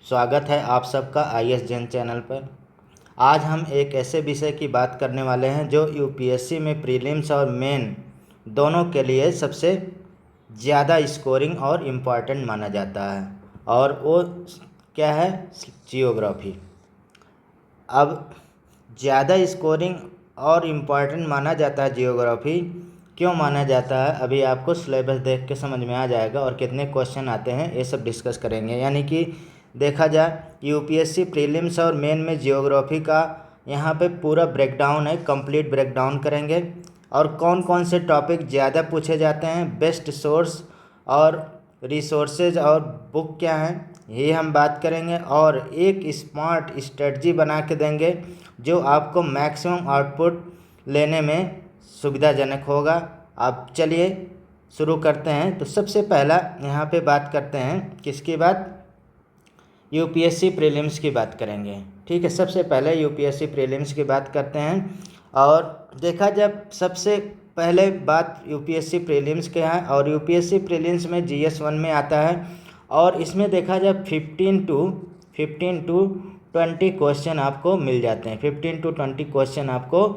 स्वागत है आप सबका IAS जैन चैनल पर। आज हम एक ऐसे विषय की बात करने वाले हैं जो यूपीएससी में प्रीलिम्स और मेन दोनों के लिए सबसे ज़्यादा स्कोरिंग और इम्पॉर्टेंट माना जाता है, और वो क्या है? जियोग्राफी। अब ज़्यादा स्कोरिंग और इम्पॉर्टेंट माना जाता है जियोग्राफी, क्यों माना जाता है अभी आपको सिलेबस देख के समझ में आ जाएगा, और कितने क्वेश्चन आते हैं ये सब डिस्कस करेंगे। यानी कि देखा जाए यूपीएससी प्रीलिम्स और मेन में जियोग्राफी का यहाँ पे पूरा ब्रेकडाउन है, कंप्लीट ब्रेकडाउन करेंगे। और कौन कौन से टॉपिक ज़्यादा पूछे जाते हैं, बेस्ट सोर्स और रिसोर्सेज और बुक क्या हैं, ये हम बात करेंगे। और एक स्मार्ट स्ट्रेटजी बना के देंगे जो आपको मैक्सिमम आउटपुट लेने में सुविधाजनक होगा। अब चलिए शुरू करते हैं। तो सबसे पहला यहाँ पे बात करते हैं, किसकी बात? यूपीएससी प्रीलिम्स की बात करेंगे। ठीक है, सबसे पहले यूपीएससी प्रीलिम्स की बात करते हैं। और देखा जब सबसे पहले बात यूपीएससी प्रीलिम्स के हैं, और यूपीएससी प्रीलिम्स में GS1 में आता है, और इसमें देखा जाए 15 टू 20 क्वेश्चन आपको मिल जाते हैं। 15 टू 20 क्वेश्चन आपको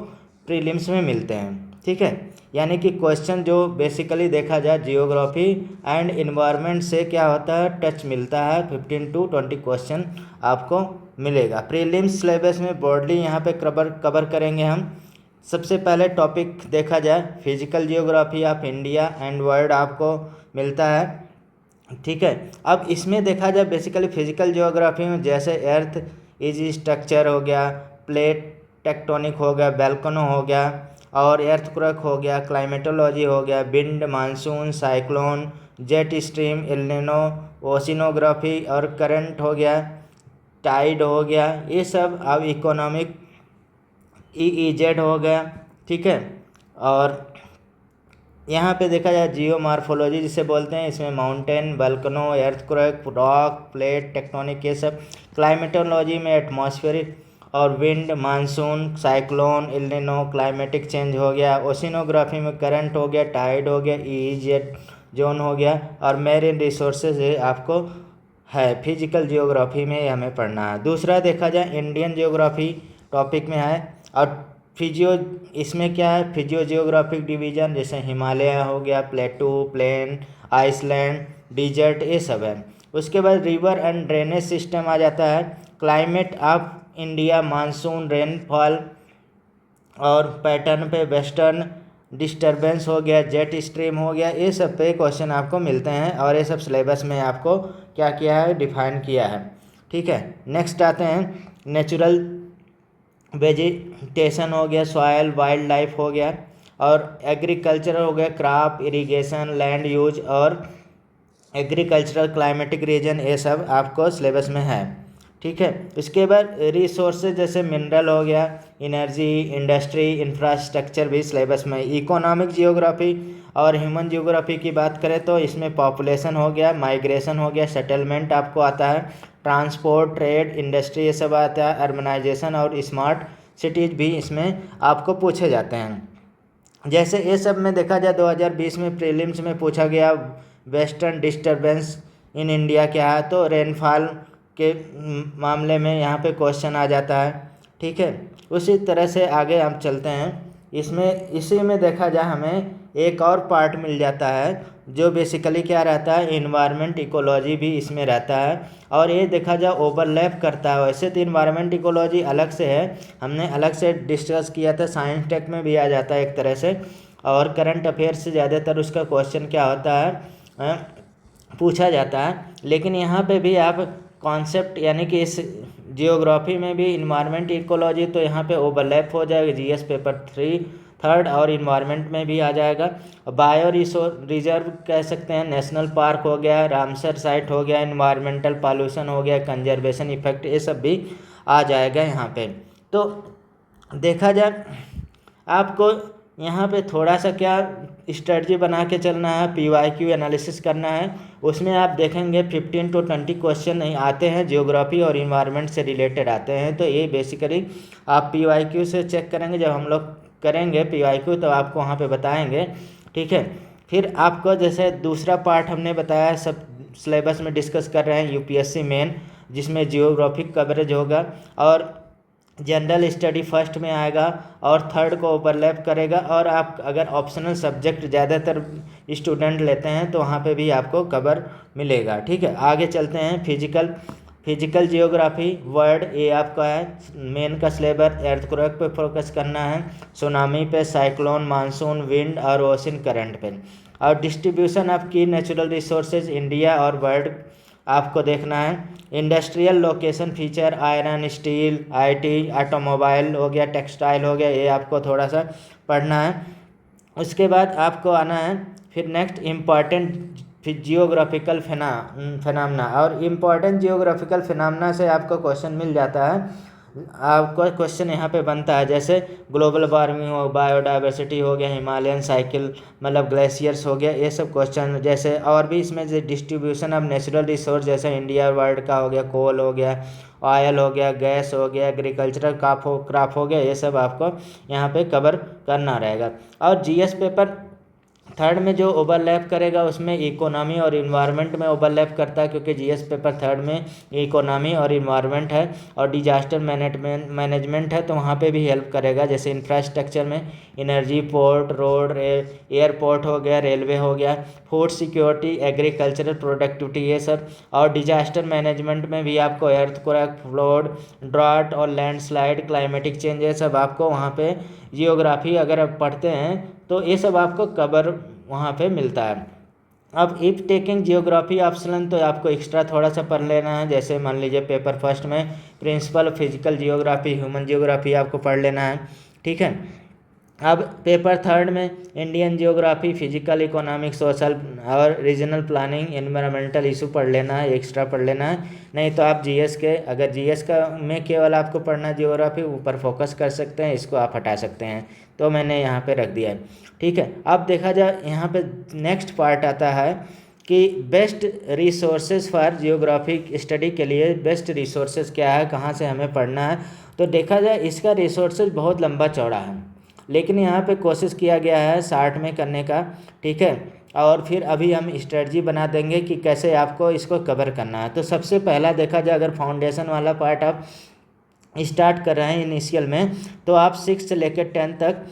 प्रीलिम्स में मिलते हैं। ठीक है, यानी कि क्वेश्चन जो बेसिकली देखा जाए जियोग्राफी एंड इन्वायरमेंट से क्या होता है, टच मिलता है। 15 टू 20 क्वेश्चन आपको मिलेगा। प्रीलिम्स सिलेबस में ब्रॉडली यहाँ पे कवर करेंगे हम। सबसे पहले टॉपिक देखा जाए physical geography of India and world आपको मिलता है। ठीक है, अब इसमें देखा जाए बेसिकली फिजिकल जियोग्राफी में जैसे अर्थ इज स्ट्रक्चर हो गया, प्लेट टेक्टोनिक हो गया, वोल्केनो हो गया, और एर्थक्वेक हो गया, क्लाइमेटोलॉजी हो गया, wind, monsoon, cyclone, jet stream, El Nino, oceanography और करंट हो गया, टाइड हो गया, ये सब। अब इकोनॉमिक EEZ हो गया। ठीक है, और यहाँ पे देखा जाए जियो मार्फोलॉजी जिसे बोलते हैं, इसमें mountain, volcano, earthquake, rock, plate tectonic, ये सब। क्लाइमेटोलॉजी में एटमॉस्फेरिक और wind, monsoon, cyclone, El Nino, climatic change हो गया। ओशिनोग्राफी में करंट हो गया, टाइड हो गया, EEZ जोन हो गया, और मेरीन रिसोर्सेज ये आपको है फिजिकल जियोग्राफी में हमें पढ़ना है। दूसरा देखा जाए इंडियन जियोग्राफी टॉपिक में है, और फिजियो इसमें क्या है, फिजियो जियोग्राफिक डिवीजन जैसे हिमालय हो गया, प्लेटू, प्लेन, आइसलैंड, डिजर्ट, ये सब है। उसके बाद रिवर एंड ड्रेनेज सिस्टम आ जाता है, climate of India, monsoon, rainfall और पैटर्न पे, वेस्टर्न डिस्टर्बेंस हो गया, जेट स्ट्रीम हो गया, ये सब पे क्वेश्चन आपको मिलते हैं, और ये सब सिलेबस में आपको क्या किया है, डिफाइन किया है। ठीक है, नेक्स्ट आते हैं नेचुरल वेजिटेशन हो गया, सॉयल, वाइल्ड लाइफ हो गया, और एग्रीकल्चर हो गया, क्रॉप, इरिगेशन, लैंड यूज और एग्रीकल्चरल क्लाइमेटिक रीजन, ये सब आपको सिलेबस में है। ठीक है, इसके बाद रिसोर्सेज जैसे मिनरल हो गया, एनर्जी, इंडस्ट्री, इंफ्रास्ट्रक्चर भी सिलेबस में। इकोनॉमिक जियोग्राफी और ह्यूमन जियोग्राफी की बात करें तो इसमें पॉपुलेशन हो गया, माइग्रेशन हो गया, सेटलमेंट आपको आता है, ट्रांसपोर्ट, ट्रेड, इंडस्ट्री, ये सब आता है, अर्बनाइजेशन और स्मार्ट सिटीज़ भी इसमें आपको पूछे जाते हैं। जैसे ये सब में देखा जाए 2020 में प्रीलिम्स में पूछा गया वेस्टर्न डिस्टर्बेंस इन इंडिया क्या है, तो रेनफॉल के मामले में यहाँ पे क्वेश्चन आ जाता है। ठीक है, उसी तरह से आगे हम चलते हैं। इसी में देखा जाए हमें एक और पार्ट मिल जाता है जो बेसिकली क्या रहता है, इन्वायरमेंट इकोलॉजी भी इसमें रहता है, और ये देखा जाए ओवरलैप करता है। वैसे तो इन्वायरमेंट इकोलॉजी अलग से है, हमने अलग से डिस्कस किया था, साइंस टेक में भी आ जाता है एक तरह से, और करंट अफेयर से ज़्यादातर उसका क्वेश्चन क्या होता है, पूछा जाता है। लेकिन यहाँ पे भी आप कॉन्सेप्ट यानी कि इस जियोग्राफी में भी इन्वायरमेंट इकोलॉजी तो यहाँ पे ओवरलैप हो जाएगा, GS पेपर 3 और इन्वायरमेंट में भी आ जाएगा। बायो रिजर्व कह सकते हैं, नेशनल पार्क हो गया, रामसर साइट हो गया, इन्वायरमेंटल पॉल्यूशन हो गया, कंजर्वेशन इफेक्ट, ये सब भी आ जाएगा यहाँ पे। तो देखा जाए आपको यहाँ पे थोड़ा सा क्या स्ट्रेटजी बना के चलना है, PYQ एनालिसिस करना है। उसमें आप देखेंगे 15 टू 20 क्वेश्चन नहीं आते हैं, जियोग्राफी और इन्वायरमेंट से रिलेटेड आते हैं। तो ये बेसिकली आप PYQ से चेक करेंगे, जब हम लोग करेंगे PYQ तो आपको वहाँ पे बताएंगे। ठीक है, फिर आपको जैसे दूसरा पार्ट हमने बताया, सब सिलेबस में डिस्कस कर रहे हैं यूपीएससी मेन। जिसमें जियोग्राफिक कवरेज होगा, और जनरल स्टडी फर्स्ट में आएगा और थर्ड को ओवरलैप करेगा। और आप अगर ऑप्शनल सब्जेक्ट ज़्यादातर स्टूडेंट लेते हैं तो वहाँ पे भी आपको कवर मिलेगा। ठीक है, आगे चलते हैं। फिजिकल जियोग्राफी वर्ड, ये आपका है मेन का सिलेबस। एर्थक्वेक पे फोकस करना है, सुनामी पे, साइक्लोन, मानसून, विंड और ओशन करंट पे। और डिस्ट्रीब्यूशन ऑफ की नेचुरल रिसोर्सेज इंडिया और वर्ल्ड आपको देखना है। Industrial location feature, iron, steel, IT, automobile हो गया, टेक्सटाइल हो गया, ये आपको थोड़ा सा पढ़ना है। उसके बाद आपको आना है फिर नेक्स्ट इम्पॉर्टेंट जियोग्राफिकल फिनोमेना। और इम्पॉर्टेंट जियोग्राफिकल फिनोमेना से आपको क्वेश्चन मिल जाता है। आपको क्वेश्चन यहाँ पे बनता है जैसे ग्लोबल वार्मिंग हो, बायोडाइवर्सिटी हो गया, हिमालयन साइकिल मतलब ग्लेशियर्स हो गया, ये सब क्वेश्चन जैसे। और भी इसमें जो डिस्ट्रीब्यूशन ऑफ नेचुरल रिसोर्स जैसे इंडिया वर्ल्ड का हो गया, कोल हो गया, ऑयल हो गया, गैस हो गया, एग्रीकल्चरल क्रॉप हो गया, ये सब आपको यहाँ पे कवर करना रहेगा। और जीएस पेपर थर्ड में जो ओवरलैप करेगा उसमें इकोनॉमी और इन्वायरमेंट में ओवरलैप करता है, क्योंकि जीएस पेपर थर्ड में इकोनॉमी और इन्वायरमेंट है और डिजास्टर मैनेजमेंट है, तो वहाँ पे भी हेल्प करेगा। जैसे इंफ्रास्ट्रक्चर में एनर्जी, पोर्ट, रोड, एयरपोर्ट हो गया, रेलवे हो गया, फूड सिक्योरिटी, एग्रीकल्चरल प्रोडक्टिविटी, ये सब। और डिजास्टर मैनेजमेंट में भी आपको अर्थक्वेक, फ्लड, ड्रॉट और लैंडस्लाइड, क्लाइमेटिक चेंज, ये सब आपको वहाँ पे जियोग्राफी अगर आप पढ़ते हैं तो ये सब आपको कवर वहाँ पे मिलता है। अब इफ टेकिंग जियोग्राफी ऑप्शनल तो आपको एक्स्ट्रा थोड़ा सा पढ़ लेना है। जैसे मान लीजिए पेपर फर्स्ट में principal physical geography, human geography आपको पढ़ लेना है। ठीक है, अब पेपर थर्ड में Indian geography, physical, economic, social और रीजनल प्लानिंग, एनवायरमेंटल इशू पढ़ लेना है, एक्स्ट्रा पढ़ लेना है। नहीं तो आप जीएस के, अगर जीएस का में केवल आपको पढ़ना है जियोग्राफी, ऊपर फोकस कर सकते हैं, इसको आप हटा सकते हैं, तो मैंने यहाँ पे रख दिया है। ठीक है, अब देखा जाए यहाँ पे नेक्स्ट पार्ट आता है कि best resources for geographic study के लिए बेस्ट रिसोर्सेज क्या है, कहाँ से हमें पढ़ना है। तो देखा जाए इसका रिसोर्सेज बहुत लंबा चौड़ा है, लेकिन यहाँ पे कोशिश किया गया है 60 में करने का। ठीक है, और फिर अभी हम स्ट्रेटजी बना देंगे कि कैसे आपको इसको कवर करना है। तो सबसे पहला देखा जाए अगर फाउंडेशन वाला पार्ट आप स्टार्ट कर रहे हैं इनिशियल में, तो आप 6 से लेकर 10 तक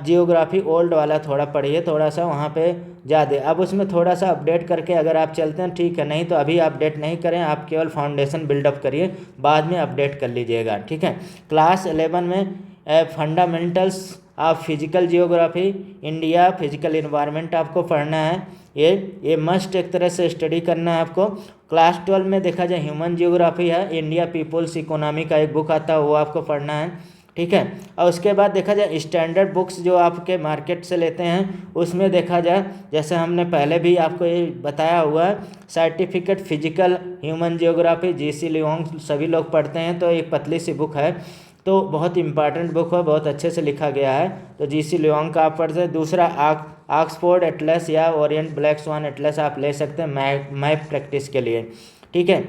जियोग्राफी ओल्ड वाला थोड़ा पढ़िए, थोड़ा सा वहाँ पे ज़्यादा। अब उसमें थोड़ा सा अपडेट करके अगर आप चलते हैं ठीक है, नहीं तो अभी अपडेट नहीं करें, आप केवल फाउंडेशन बिल्डअप करिए, बाद में अपडेट कर लीजिएगा। ठीक है, क्लास 11 में fundamentals of physical geography, India, physical environment आपको पढ़ना है। ये मस्ट एक तरह से स्टडी करना है आपको। क्लास 12 में देखा जाए ह्यूमन जियोग्राफी है, इंडिया पीपुल्स इकोनॉमी का एक बुक आता है, वो आपको पढ़ना है। ठीक है, और उसके बाद देखा जाए स्टैंडर्ड बुक्स जो आपके मार्केट से लेते हैं, उसमें देखा जाए जैसे हमने पहले भी आपको ये बताया हुआ है, certificate physical human geography, GC Leong सभी लोग पढ़ते हैं, तो एक पतली सी बुक है, तो बहुत इंपॉर्टेंट बुक है, बहुत अच्छे से लिखा गया है, तो जीसी लियोंग का आप पढ़ सकते हैं। दूसरा ऑक्सफोर्ड एटलस या ओरिएंट ब्लैक स्वान एटलस आप ले सकते हैं मैप प्रैक्टिस के लिए। ठीक है,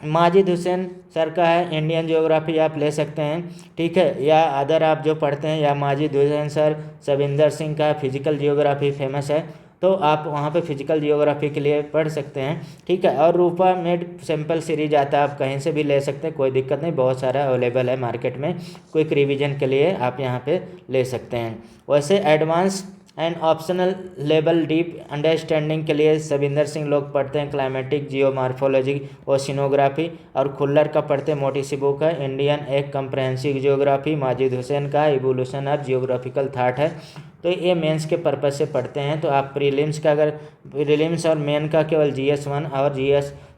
माजिद हुसैन सर का है इंडियन जियोग्राफी, आप ले सकते हैं। ठीक है, या अदर आप जो पढ़ते हैं, या माजिद हुसैन सर, सविंदर सिंह का फिजिकल जियोग्राफी फेमस है, तो आप वहाँ पे फिजिकल जियोग्राफी के लिए पढ़ सकते हैं। ठीक है, और रूपा मेड सैम्पल सीरीज आता है, आप कहीं से भी ले सकते हैं, कोई दिक्कत नहीं, बहुत सारा अवेलेबल है मार्केट में, क्विक रिवीजन के लिए आप यहाँ पे ले सकते हैं। वैसे advance and optional level deep understanding के लिए सविंदर सिंह लोग पढ़ते हैं क्लाइमेटिक जियोमार्फोलॉजी, ओशिनोग्राफी, और खुल्लर का पढ़ते हैं, मोटी सी बुक है इंडियन एक कंप्रहेंसिव जियोग्राफी, माजिद हुसैन का इवोल्यूशन ऑफ जियोग्राफिकल थाट है। तो ये मेंस के पर्पज़ से पढ़ते हैं। तो आप प्रीलिम्स का, अगर प्रीलिम्स और मेन का केवल GS1 और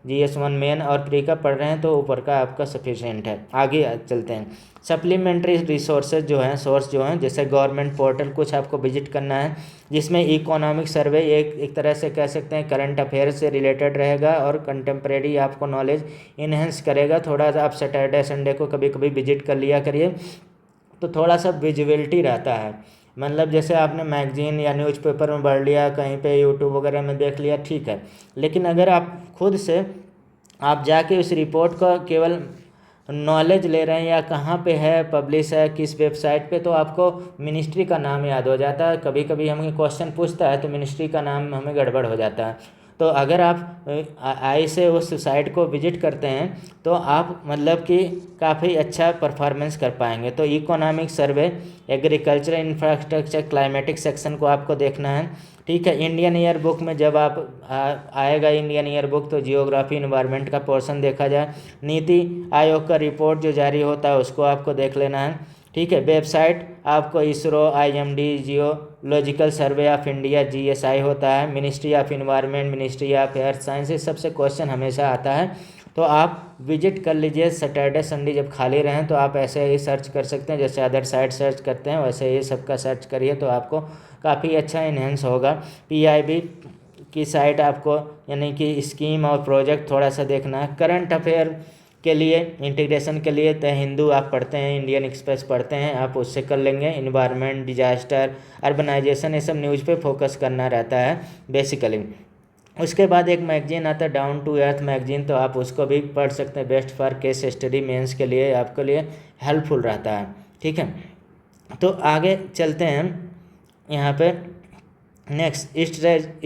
GS1 मेन और प्री का पढ़ रहे हैं तो ऊपर का आपका सफिशिएंट है। आगे चलते हैं, सप्लीमेंट्री रिसोर्सेज जो हैं, सोर्स जो हैं, जैसे गवर्नमेंट पोर्टल कुछ आपको विजिट करना है, जिसमें इकोनॉमिक सर्वे एक तरह से कह सकते हैं करंट अफेयर्स से रिलेटेड रहेगा और कंटेम्प्रेरी आपको नॉलेज इन्हेंस करेगा। थोड़ा सा आप सैटरडे संडे को कभी कभी विजिट कर लिया करिए, तो थोड़ा सा विजिबिलिटी रहता है। मतलब जैसे आपने मैगजीन या न्यूज़पेपर में पढ़ लिया, कहीं पे यूट्यूब वगैरह में देख लिया, ठीक है, लेकिन अगर आप खुद से आप जाके उस रिपोर्ट का केवल नॉलेज ले रहे हैं या कहाँ पे है, पब्लिश है, किस वेबसाइट पे, तो आपको मिनिस्ट्री का नाम याद हो जाता है। कभी कभी हमें क्वेश्चन पूछता है तो मिनिस्ट्री का नाम हमें गड़बड़ हो जाता है। तो अगर आप आई से उस साइट को विजिट करते हैं तो आप मतलब कि काफ़ी अच्छा परफॉर्मेंस कर पाएंगे। तो economic survey, agriculture, infrastructure, climatic section को आपको देखना है। ठीक है, इंडियन ईयर बुक में जब आप आएगा इंडियन ईयर बुक तो जियोग्राफी इन्वायरमेंट का पोर्शन देखा जाए। नीति आयोग का रिपोर्ट जो जारी होता है उसको आपको देख लेना है। ठीक है, वेबसाइट आपको ISRO, IMD, geological survey of India, GSI होता है, ministry of environment, ministry of earth science, इस सबसे क्वेश्चन हमेशा आता है। तो आप विजिट कर लीजिए सैटरडे संडे जब खाली रहें, तो आप ऐसे ही सर्च कर सकते हैं जैसे अदर साइट सर्च करते हैं वैसे ही सबका सर्च करिए तो आपको काफ़ी अच्छा इन्हेंस होगा। PIB की साइट आपको यानी कि स्कीम और प्रोजेक्ट थोड़ा सा देखना है। करंट अफेयर के लिए, इंटीग्रेशन के लिए द हिंदू आप पढ़ते हैं, इंडियन एक्सप्रेस पढ़ते हैं, आप उससे कर लेंगे। इन्वायरमेंट, डिजास्टर, अर्बनाइजेशन, ये सब न्यूज़ पे फोकस करना रहता है बेसिकली। उसके बाद एक मैगजीन आता है डाउन टू अर्थ मैगजीन, तो आप उसको भी पढ़ सकते हैं। Best for case study mains के लिए आपके लिए हेल्पफुल रहता है। ठीक है, तो आगे चलते हैं यहाँ पे। नेक्स्ट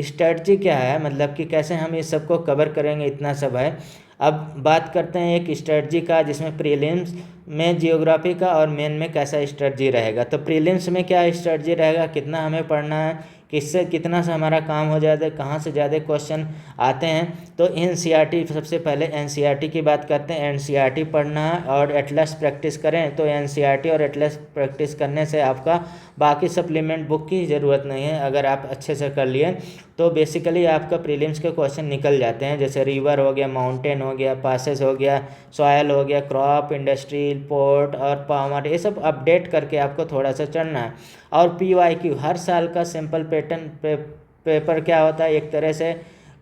स्ट्रेटजी क्या है, मतलब कि कैसे हम इस सबको कवर करेंगे, इतना सब है। अब बात करते हैं एक स्ट्रेटजी का जिसमें प्रीलिम्स में जियोग्राफी का और मेन में कैसा स्ट्रेटजी रहेगा। तो प्रीलिम्स में क्या स्ट्रेटजी रहेगा, कितना हमें पढ़ना है, किससे कितना से हमारा काम हो जाता है, कहाँ से ज़्यादा क्वेश्चन आते हैं। तो NCERT, सबसे पहले NCERT की बात करते हैं। NCERT पढ़ना है और एटलस प्रैक्टिस करें। तो NCERT और एटलस प्रैक्टिस करने से आपका बाकी सप्लीमेंट बुक की ज़रूरत नहीं है। अगर आप अच्छे से कर लिए तो बेसिकली आपका प्रीलिम्स के क्वेश्चन निकल जाते हैं। जैसे रिवर हो गया, माउंटेन हो गया, पासेस हो गया, सॉयल हो गया, क्रॉप, इंडस्ट्री, पोर्ट और पावर, ये सब अपडेट करके आपको थोड़ा सा चढ़ना है। और PYQ हर साल का सिंपल पैटर्न पेपर क्या होता है, एक तरह से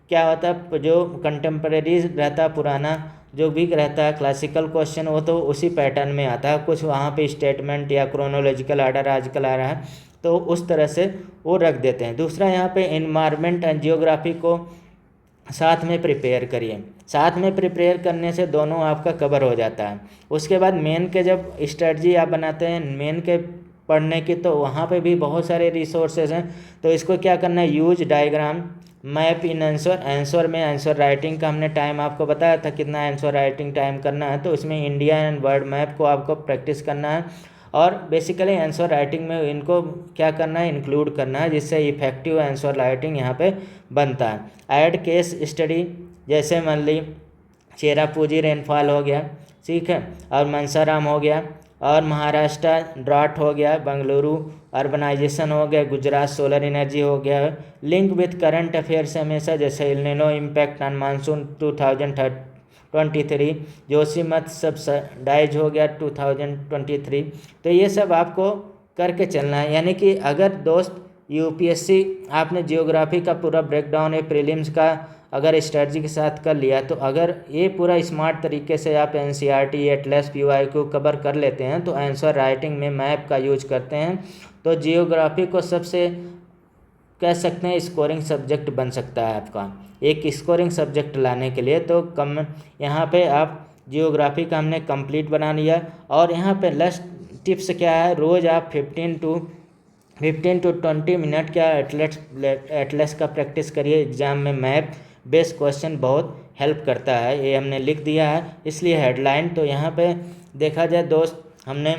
क्या होता है, जो कंटेम्प्रेरी रहता है, पुराना जो भी रहता है क्लासिकल क्वेश्चन, वो तो उसी पैटर्न में आता है। कुछ वहाँ पे स्टेटमेंट या क्रोनोलॉजिकल आर्डर आजकल आ रहा है, तो उस तरह से वो रख देते हैं। दूसरा यहाँ पे एनवायरनमेंट एंड जियोग्राफी को साथ में प्रिपेयर करिए। साथ में प्रिपेयर करने से दोनों आपका कवर हो जाता है। उसके बाद मेन के जब स्ट्रेटजी आप बनाते हैं मेन के पढ़ने की, तो वहाँ पे भी बहुत सारे रिसोर्सेज हैं। तो इसको क्या करना है, use diagram, map in answer में आंसर राइटिंग का हमने टाइम आपको बताया था कितना आंसर राइटिंग टाइम करना है। तो इसमें इंडिया एंड वर्ल्ड मैप को आपको प्रैक्टिस करना है और बेसिकली आंसर राइटिंग में इनको क्या करना है, इंक्लूड करना है, जिससे इफेक्टिव आंसर राइटिंग यहाँ पे बनता है। ऐड केस स्टडी, जैसे मान ली चेरापूंजी रेनफॉल हो गया, ठीक है, और मंसाराम हो गया, और महाराष्ट्र ड्राट हो गया, बेंगलुरु अर्बनाइजेशन हो गया, गुजरात सोलर एनर्जी हो गया। लिंक विथ करंट अफेयर्स हमेशा, जैसे El Nino impact on monsoon 2023, Joshimath subsidize हो गया 2023। तो ये सब आपको करके चलना है। यानी कि अगर दोस्त UPSC आपने जियोग्राफी का पूरा ब्रेकडाउन है प्रीलिम्स का अगर स्ट्रेटजी के साथ कर लिया, तो अगर ये पूरा स्मार्ट तरीके से आप NCERT, एटलस, PYQ कवर कर लेते हैं, तो आंसर राइटिंग में मैप का यूज करते हैं, तो जियोग्राफी को सबसे कह सकते हैं स्कोरिंग सब्जेक्ट बन सकता है आपका। एक स्कोरिंग सब्जेक्ट लाने के लिए तो कम यहाँ पे आप जियोग्राफी का हमने कंप्लीट बना लिया। और यहाँ पे लास्ट टिप्स क्या है, रोज़ आप 15 to 20 मिनट क्या एटलस का प्रैक्टिस करिए। एग्ज़ाम में मैप बेस्ड क्वेश्चन बहुत हेल्प करता है, ये हमने लिख दिया है इसलिए हेडलाइन। तो यहाँ पे देखा जाए दोस्त, हमने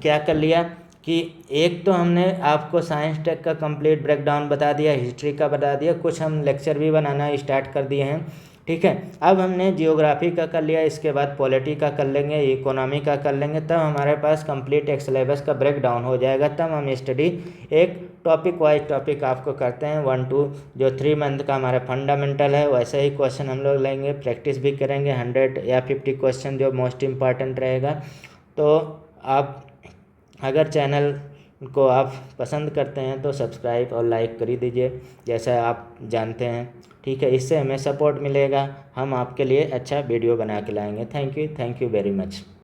क्या कर लिया कि एक तो हमने आपको साइंस टेक का कंप्लीट ब्रेकडाउन बता दिया, हिस्ट्री का बता दिया, कुछ हम लेक्चर भी बनाना स्टार्ट कर दिए हैं। ठीक है, अब हमने जियोग्राफी का कर लिया, इसके बाद पॉलिटी का कर लेंगे, इकोनॉमी का कर लेंगे, तब हमारे पास कंप्लीट एक सिलेबस का ब्रेकडाउन हो जाएगा। तब हम स्टडी एक टॉपिक वाइज टॉपिक आपको करते हैं 1-2 जो 3 मंथ का हमारा फंडामेंटल है, वैसे ही क्वेश्चन हम लोग लेंगे, प्रैक्टिस भी करेंगे 100 या 50 क्वेश्चन जो मोस्ट इम्पॉर्टेंट रहेगा। तो आप अगर चैनल को आप पसंद करते हैं तो सब्सक्राइब और लाइक कर ही दीजिए, जैसा आप जानते हैं। ठीक है, इससे हमें सपोर्ट मिलेगा, हम आपके लिए अच्छा वीडियो बना के लाएंगे। Thank you very much.